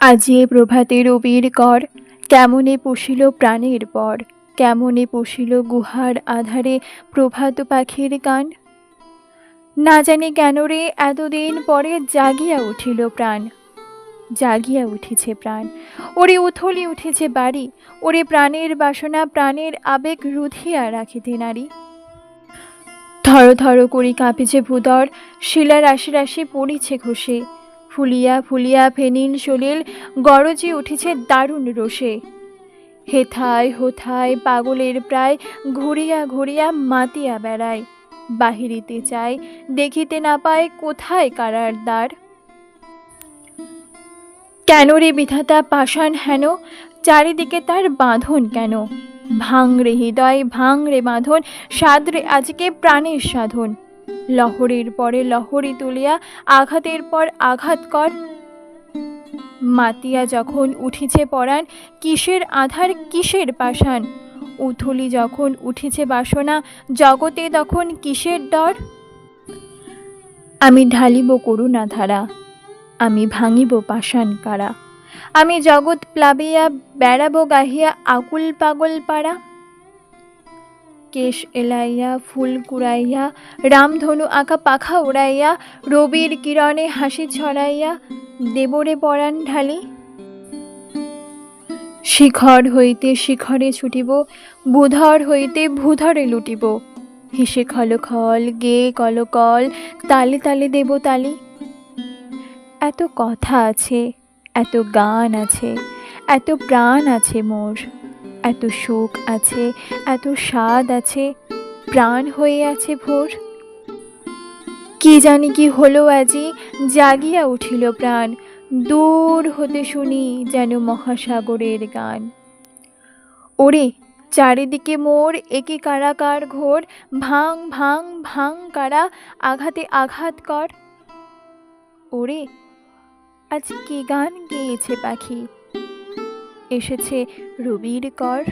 আজি এ প্রভাতে রবির কর, কেমনে পশিল প্রাণের পর, কেমনে পশিল গুহার আধারে প্রভাত পাখির গান। না জানি কেন রে এতদিন পরে জাগিয়া উঠিল প্রাণ, জাগিয়া উঠেছে প্রাণ। ওরে উথলি উঠেছে বাড়ি, ওরে প্রাণের বাসনা প্রাণের আবেগ রুধিয়া রাখিতে নারী। থর থর করি কাঁপিছে ভূদর, শিলা রাশি রাশি পড়িছে ঘষে, ফুলিয়া ফুলিয়া ফেনিল সলিল গরজে উঠেছে দারুণ রোষে। হেথায় হোথায় পাগলের প্রায় ঘুরিয়া ঘুরিয়া মাতিয়া বেড়ায়, বাহিরিতে চায় দেখিতে না পায় কোথায় কারার দ্বার। কেন রে বিধাতা পাষাণ হেন, চারিদিকে তার বাঁধন কেন? ভাঙ রে হৃদয় ভাঙ রে বাঁধন, সাদরে আজকে প্রাণের সাধন। লহরীর পরে লহরী তুলিয়া আঘাতের পর আঘাত কর। মাতিয়া যখন উঠিছে পরাণ, কিসের আধার কিসের পাষাণ। উথলি যখন উঠিছে বাসনা, জগতে তখন কিসের ডর। আমি ঢালিব করুণা ধারা, আমি ভাঙিব পাষাণ কারা। আমি জগৎ প্লাবিয়া বেড়াবো গাহিয়া আকুল পাগল পাড়া। কেশ এলাইয়া ফুল কুড়াইয়া, রামধনু আঁকা পাখা উড়াইয়া, রবির কিরণে হাসি ছড়াইয়া দেবরে পরাণ ঢালি। শিখর হইতে শিখরে ছুটিব, ভূধর হইতে ভূধরে লুটিব। হেসে খল খল গে কলকল, তালে তালে দেব তালি। এত কথা আছে, এত গান আছে, এত প্রাণ আছে মোর, এত সুখ আছে, এত স্বাদ আছে, প্রাণ হয়ে আছে ভোর। কি জানি কি হলো আজি, জাগিয়া উঠিল প্রাণ, দূর হতে শুনি যেন মহাসাগরের গান। ওরে চারিদিকে মোর একে কারাকার ঘোর, ভাঙ ভাঙ ভাঙ কারা, আঘাতে আঘাত কর। ওরে আজ কি গান গেয়েছে পাখি, এসেছে রবির কর।